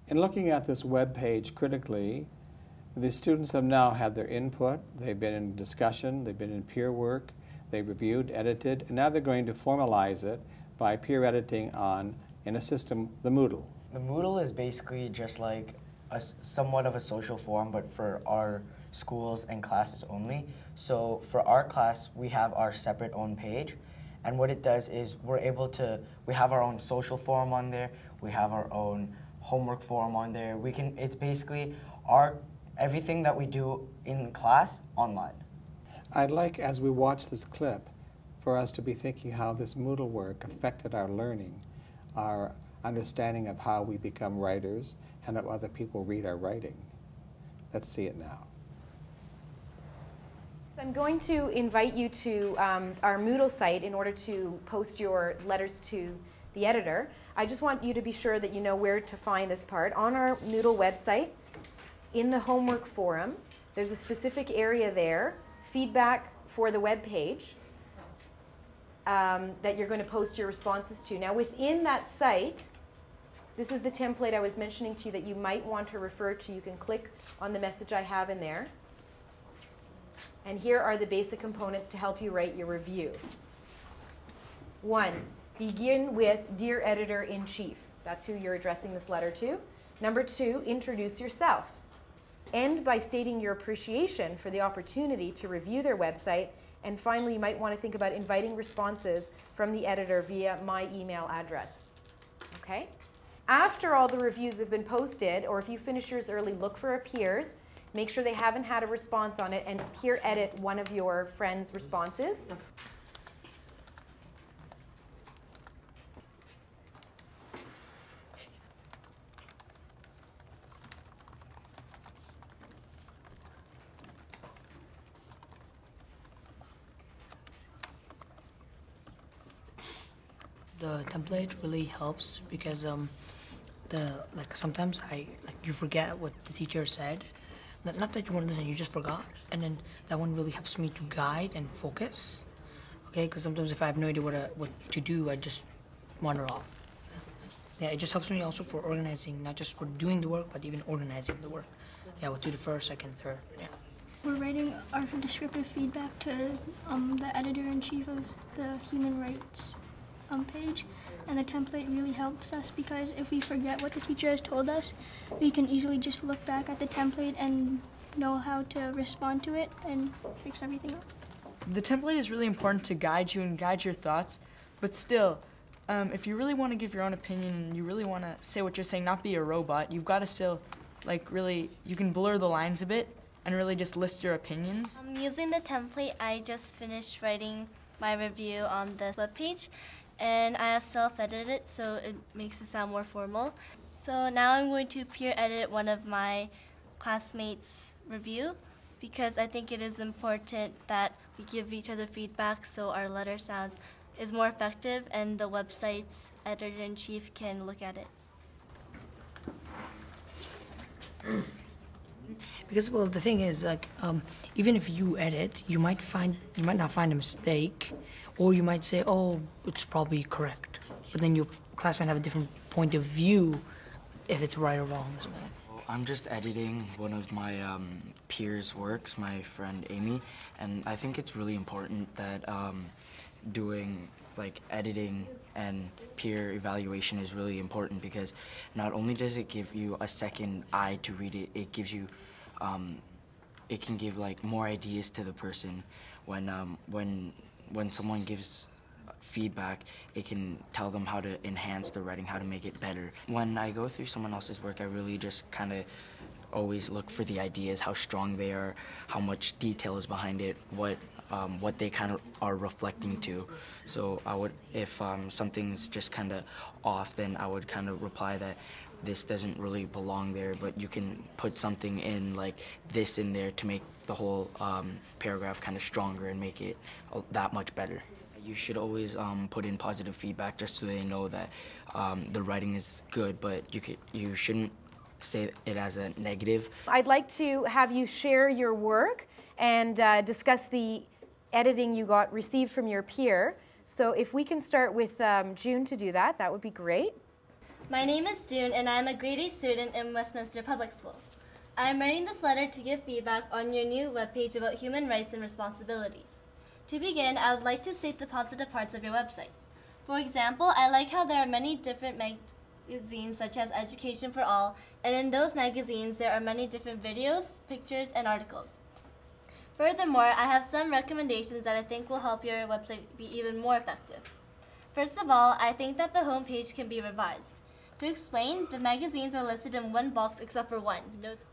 In looking at this web page critically, the students have now had their input, they've been in discussion, they've been in peer work, they've reviewed, edited, and now they're going to formalize it by peer editing in a system, the Moodle. The Moodle is basically just like somewhat of a social forum, but for our schools and classes only. So for our class, we have our separate own page, and what it does is we have our own social forum on there, we have our own homework forum on there. It's basically everything that we do in class online. I'd like, as we watch this clip, for us to be thinking how this Moodle work affected our learning, our understanding of how we become writers, and how other people read our writing. Let's see it now. I'm going to invite you to our Moodle site in order to post your letters to the editor. I just want you to be sure that you know where to find this part. On our Moodle website, in the homework forum, there's a specific area there, feedback for the web page, that you're going to post your responses to. Now within that site, this is the template I was mentioning to you that you might want to refer to. You can click on the message I have in there. And here are the basic components to help you write your review. 1, begin with Dear Editor-in-Chief. That's who you're addressing this letter to. Number 2, introduce yourself. End by stating your appreciation for the opportunity to review their website. And finally, you might want to think about inviting responses from the editor via my email address. Okay? After all the reviews have been posted, or if you finish yours early, look for a peers. Make sure they haven't had a response on it and peer edit one of your friends' responses. The template really helps because sometimes you forget what the teacher said. Not that you want to listen, you just forgot, and then that one really helps me to guide and focus. Okay, because sometimes if I have no idea what to do, I just wander off. Yeah, it just helps me also for organizing, not just for doing the work, but even organizing the work. Yeah, we'll do the first, second, third. Yeah. We're writing our descriptive feedback to the editor-in-chief of the human rights page, and the template really helps us because if we forget what the teacher has told us, we can easily just look back at the template and know how to respond to it and fix everything up. The template is really important to guide you and guide your thoughts, but still, if you really want to give your own opinion and you really want to say what you're saying, not be a robot, you've got to still, you can blur the lines a bit and really just list your opinions. Using the template, I just finished writing my review on the webpage, and I have self-edited it so it makes it sound more formal. So now I'm going to peer edit one of my classmates' review because I think it is important that we give each other feedback so our letter is more effective and the website's editor-in-chief can look at it. Because, well, the thing is, even if you edit, you might not find a mistake, or you might say, oh, it's probably correct. But then your class might have a different point of view if it's right or wrong or something. I'm just editing one of my peers' works, my friend Amy, and I think it's really important that doing editing and peer evaluation is really important because not only does it give you a second eye to read it, it gives you, it can give more ideas to the person. When someone gives feedback, it can tell them how to enhance the writing, how to make it better. When I go through someone else's work, I really just kind of always look for the ideas, how strong they are, how much detail is behind it, what they kind of are reflecting to. So I would, if something's just kind of off, then I would kind of reply that this doesn't really belong there, but you can put something in this in there to make the whole paragraph kind of stronger and make it that much better. You should always put in positive feedback just so they know that the writing is good, but you shouldn't say it as a negative. I'd like to have you share your work and discuss the editing you received from your peer. So if we can start with June to do that, that would be great. My name is June, and I am a grade 8 student in Westminster Public School. I am writing this letter to give feedback on your new webpage about human rights and responsibilities. To begin, I would like to state the positive parts of your website. For example, I like how there are many different magazines such as Education for All, and in those magazines there are many different videos, pictures, and articles. Furthermore, I have some recommendations that I think will help your website be even more effective. First of all, I think that the homepage can be revised. To explain, the magazines are listed in one box except for one.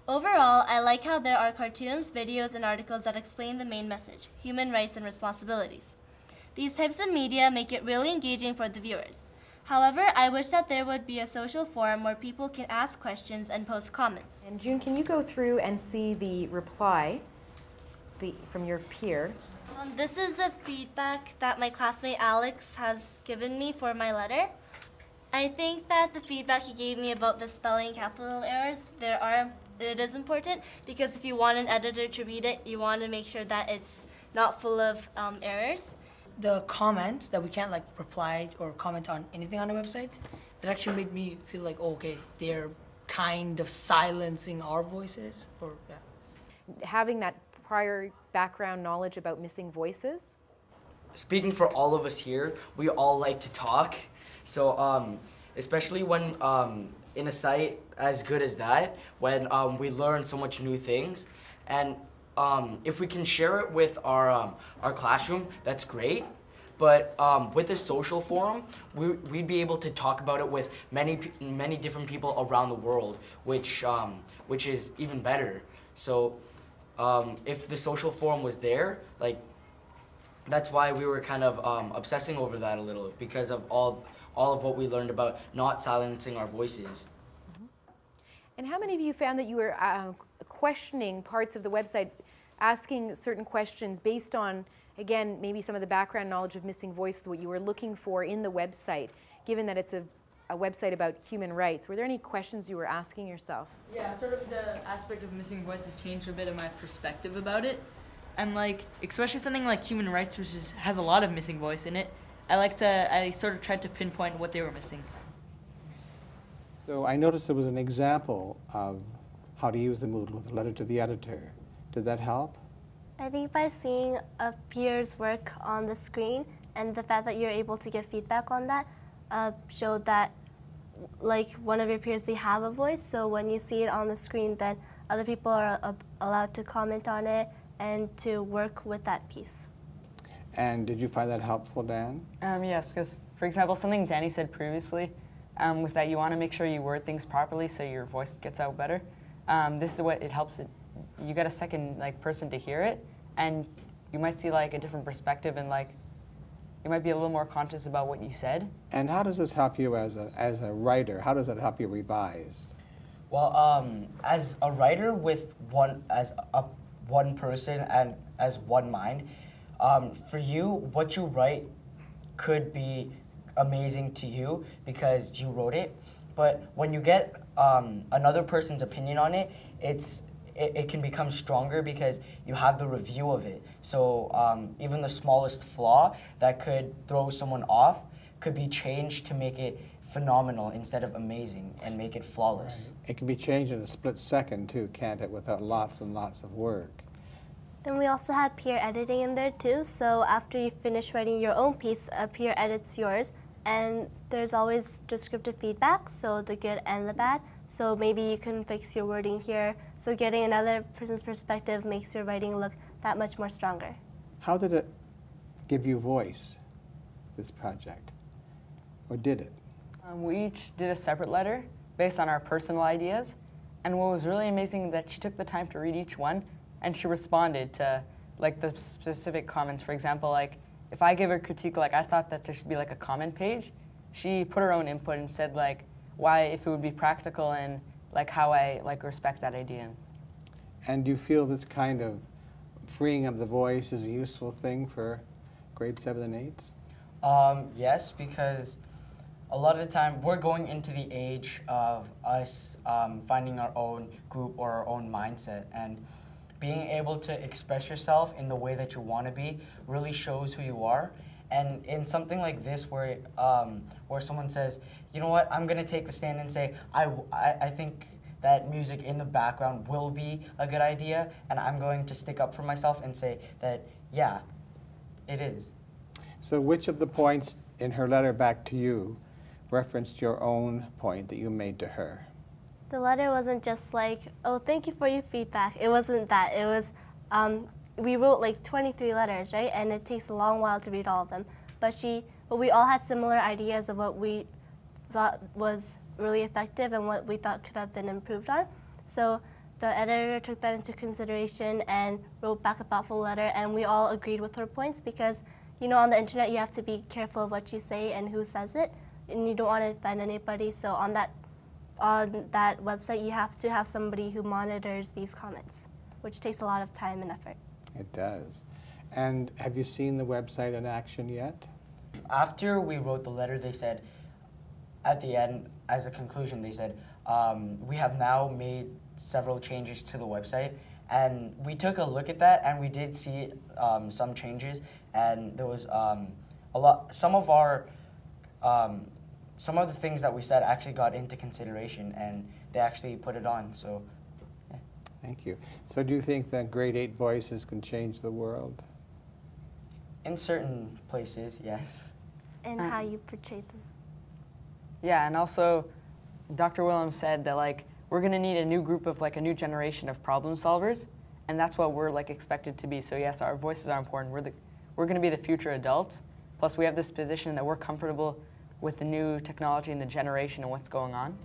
Overall, I like how there are cartoons, videos, and articles that explain the main message, human rights and responsibilities. These types of media make it really engaging for the viewers. However, I wish that there would be a social forum where people can ask questions and post comments. And June, can you go through and see the reply from your peer? This is the feedback that my classmate Alex has given me for my letter. I think that the feedback he gave me about the spelling capital errors, it is important because if you want an editor to read it, you want to make sure that it's not full of errors. The comments that we can't like reply or comment on anything on the website, that actually made me feel like, oh, okay, they're kind of silencing our voices, or yeah. Having that prior background knowledge about missing voices? Speaking for all of us here, we all like to talk. So especially when in a site as good as that, when we learn so much new things, and if we can share it with our classroom, that's great. But with this social forum, we'd be able to talk about it with many different people around the world, which is even better. So if the social forum was there, like, that's why we were kind of obsessing over that a little, because of all of what we learned about not silencing our voices. Mm-hmm. And how many of you found that you were questioning parts of the website, asking certain questions based on, again, maybe some of the background knowledge of missing voices, what you were looking for in the website, given that it's a website about human rights? Were there any questions you were asking yourself? Yeah, sort of the aspect of missing voices changed a bit of my perspective about it. And like, especially something like human rights, which has a lot of missing voice in it, I sort of tried to pinpoint what they were missing. So I noticed there was an example of how to use the Moodle with a letter to the editor. Did that help? I think by seeing a peer's work on the screen and the fact that you're able to give feedback on that showed that, like, one of your peers, they have a voice, so when you see it on the screen, then other people are allowed to comment on it and to work with that piece. And did you find that helpful, Dan? Yes, because, for example, something Danny said previously was that you want to make sure you word things properly so your voice gets out better. This is what it helps it. You get a second person to hear it, and you might see a different perspective, and you might be a little more conscious about what you said. And how does this help you as a writer? How does it help you revise? Well, as a writer with one person and as one mind, for you, what you write could be amazing to you because you wrote it. But when you get another person's opinion on it, it can become stronger because you have the review of it. So even the smallest flaw that could throw someone off could be changed to make it phenomenal instead of amazing and make it flawless. It can be changed in a split second too, can't it, without lots and lots of work. And we also had peer editing in there too, so after you finish writing your own piece, a peer edits yours, and there's always descriptive feedback, so the good and the bad. So maybe you can fix your wording here, so getting another person's perspective makes your writing look that much more stronger. How did it give you voice, this project? Or did it? We each did a separate letter based on our personal ideas, and what was really amazing is that she took the time to read each one, and she responded to the specific comments. For example, if I give her critique, I thought that there should be a comment page, she put her own input and said why, if it would be practical, and how I respect that idea. And do you feel this kind of freeing of the voice is a useful thing for grade 7 and 8s? Yes, because a lot of the time we're going into the age of us finding our own group or our own mindset, and being able to express yourself in the way that you want to be really shows who you are. And in something like this where someone says, you know what, I'm going to take the stand and say, I think that music in the background will be a good idea, and I'm going to stick up for myself and say that, yeah, it is. So which of the points in her letter back to you referenced your own point that you made to her? The letter wasn't just like, oh, thank you for your feedback. It wasn't that. It was, we wrote like 23 letters, right? And it takes a long while to read all of them. But we all had similar ideas of what we thought was really effective and what we thought could have been improved on. So the editor took that into consideration and wrote back a thoughtful letter, and we all agreed with her points because, you know, on the internet you have to be careful of what you say and who says it, and you don't want to offend anybody. So on that website you have to have somebody who monitors these comments, which takes a lot of time and effort. It does. And have you seen the website in action yet? After we wrote the letter, they said, at the end, as a conclusion, they said, we have now made several changes to the website, and we took a look at that, and we did see some changes, and there was some of the things that we said actually got into consideration, and they actually put it on, so, yeah. Thank you. So do you think that grade 8 voices can change the world? In certain places, yes. And how you portray them. Yeah, and also Dr. Williams said that like we're going to need a new group of like a new generation of problem solvers, and that's what we're like expected to be. So yes, our voices are important. We're going to be the future adults. Plus we have this position that we're comfortable with the new technology and the generation and what's going on.